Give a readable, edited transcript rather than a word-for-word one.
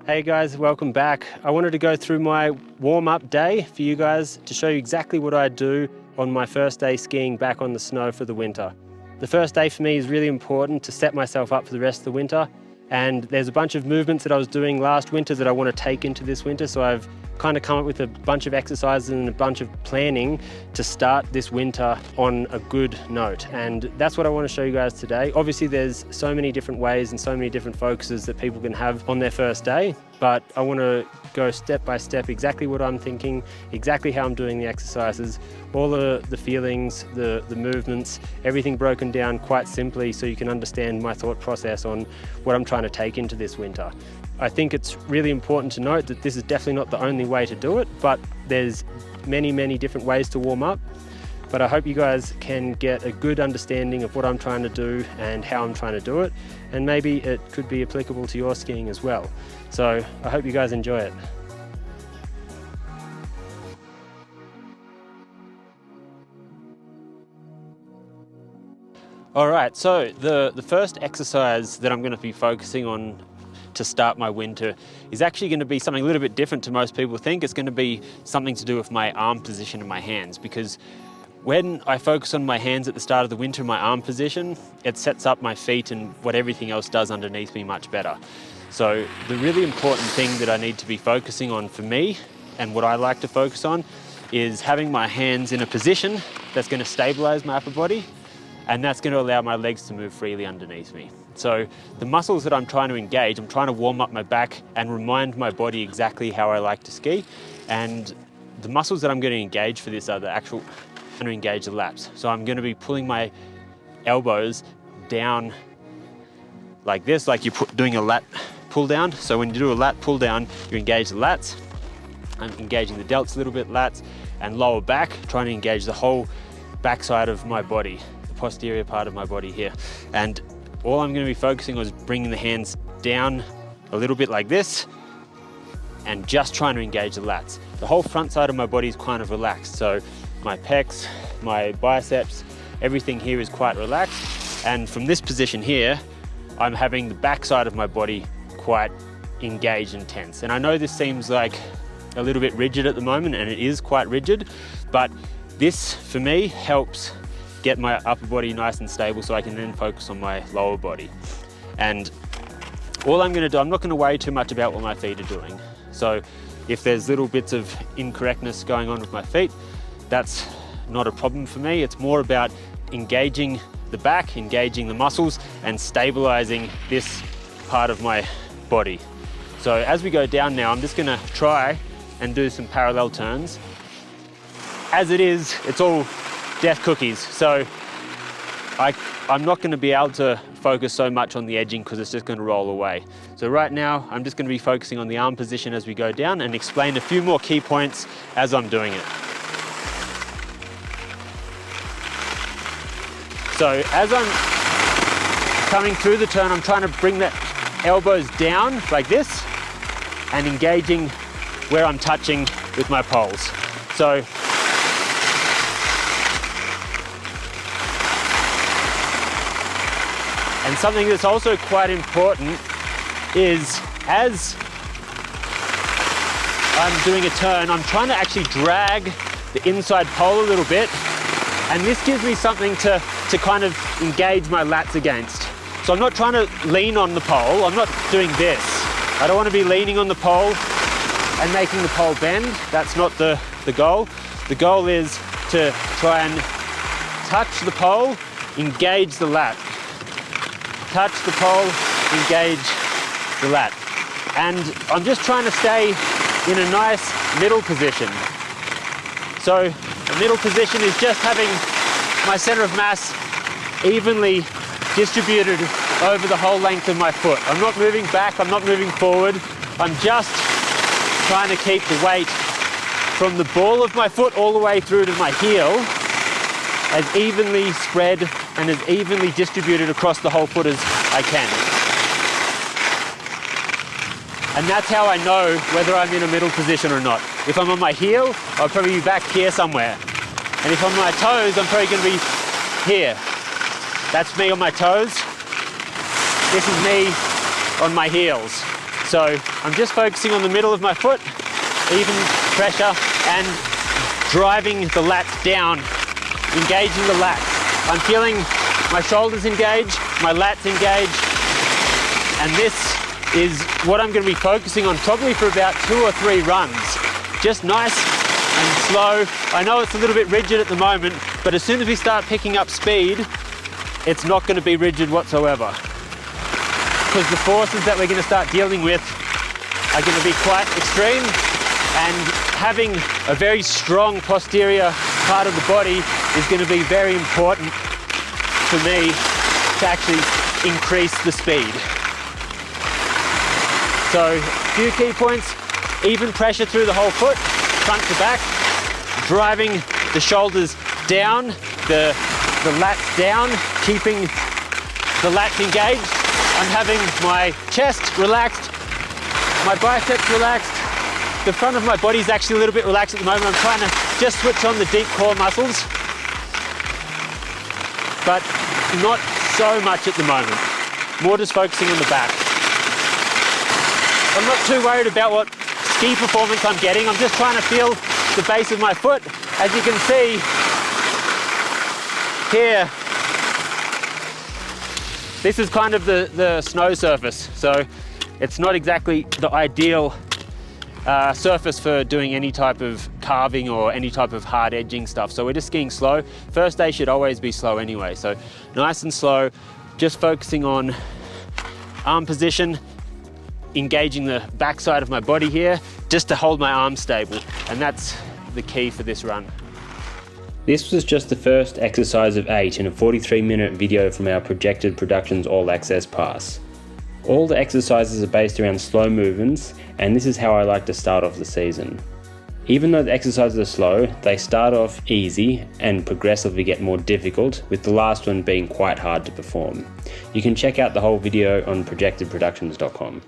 Hey guys, welcome back. I wanted to go through my warm-up day for you guys to show you exactly what I do on my first day skiing back on the snow for the winter. The first day for me is really important to set myself up for the rest of the winter, and there's a bunch of movements that I was doing last winter that I want to take into this winter, so I've kind of come up with a bunch of exercises and a bunch of planning to start this winter on a good note, and that's what I want to show you guys today. Obviously there's so many different ways and so many different focuses that people can have on their first day, but I want to go step by step exactly what I'm thinking, exactly how I'm doing the exercises, all the feelings, the movements, everything broken down quite simply so you can understand my thought process on what I'm trying to take into this winter. I think it's really important to note that this is definitely not the only way to do it, but there's many different ways to warm up. But I hope you guys can get a good understanding of what I'm trying to do and how I'm trying to do it, and maybe it could be applicable to your skiing as well. So I hope you guys enjoy it. All right, so the first exercise that I'm going to be focusing on to start my winter is actually going to be something a little bit different to most people think. It's going to be something to do with my arm position and my hands, because when I focus on my hands at the start of the winter, my arm position, it sets up my feet and what everything else does underneath me much better. So the really important thing that I need to be focusing on for me, and what I like to focus on, is having my hands in a position that's going to stabilize my upper body, and that's going to allow my legs to move freely underneath me. So the muscles that I'm trying to engage, I'm trying to warm up my back and remind my body exactly how I like to ski. And the muscles that I'm going to engage for this are going to engage the lats. So I'm going to be pulling my elbows down like this, like you're doing a lat pull down. So when you do a lat pull down, you engage the lats. I'm engaging the delts a little bit, lats, and lower back, trying to engage the whole backside of my body, the posterior part of my body here. And all I'm going to be focusing on is bringing the hands down a little bit like this and just trying to engage the lats. The whole front side of my body is kind of relaxed. So my pecs, my biceps, everything here is quite relaxed. And from this position here, I'm having the back side of my body quite engaged and tense. And I know this seems like a little bit rigid at the moment, and it is quite rigid, but this for me helps get my upper body nice and stable so I can then focus on my lower body. And all I'm going to do, I'm not going to worry too much about what my feet are doing. So if there's little bits of incorrectness going on with my feet, that's not a problem for me. It's more about engaging the back, engaging the muscles, and stabilizing this part of my body. So as we go down now, I'm just going to try and do some parallel turns. As it is, it's all death cookies. So I'm not going to be able to focus so much on the edging because it's just going to roll away. So right now, I'm just going to be focusing on the arm position as we go down and explain a few more key points as I'm doing it. So as I'm coming through the turn, I'm trying to bring the elbows down like this and engaging where I'm touching with my poles. So and something that's also quite important is as I'm doing a turn, I'm trying to actually drag the inside pole a little bit, and this gives me something to kind of engage my lats against. So I'm not trying to lean on the pole, I'm not doing this. I don't want to be leaning on the pole and making the pole bend. That's not the goal. The goal is to try and touch the pole, engage the lat. Touch the pole, engage the lat. And I'm just trying to stay in a nice middle position. So the middle position is just having my center of mass evenly distributed over the whole length of my foot. I'm not moving back, I'm not moving forward. I'm just trying to keep the weight from the ball of my foot all the way through to my heel as evenly spread and as evenly distributed across the whole foot as I can. And that's how I know whether I'm in a middle position or not. If I'm on my heel, I'll probably be back here somewhere. And if I'm on my toes, I'm probably going to be here. That's me on my toes. This is me on my heels. So I'm just focusing on the middle of my foot, even pressure, and driving the lats down, engaging the lats. I'm feeling my shoulders engage, my lats engage, and this is what I'm going to be focusing on probably for about 2 or 3 runs. Just nice and slow. I know it's a little bit rigid at the moment, but as soon as we start picking up speed, it's not going to be rigid whatsoever. Because the forces that we're going to start dealing with are going to be quite extreme, and having a very strong posterior part of the body is going to be very important for me to actually increase the speed. So a few key points: even pressure through the whole foot, front to back, driving the shoulders down, the lats down, keeping the lats engaged. I'm having my chest relaxed, my biceps relaxed. The front of my body is actually a little bit relaxed at the moment. I'm trying to just switch on the deep core muscles, but not so much at the moment. More just focusing on the back. I'm not too worried about what ski performance I'm getting. I'm just trying to feel the base of my foot. As you can see here, this is kind of the snow surface, so it's not exactly the ideal surface for doing any type of carving or any type of hard edging stuff. So we're just skiing slow. First day should always be slow anyway, so nice and slow, just focusing on arm position, engaging the backside of my body here, just to hold my arms stable, and that's the key for this run. This was just the first exercise of 8 in a 43-minute video from our Projected Productions All Access Pass. All the exercises are based around slow movements, and this is how I like to start off the season. Even though the exercises are slow, they start off easy and progressively get more difficult, with the last one being quite hard to perform. You can check out the whole video on projectedproductions.com.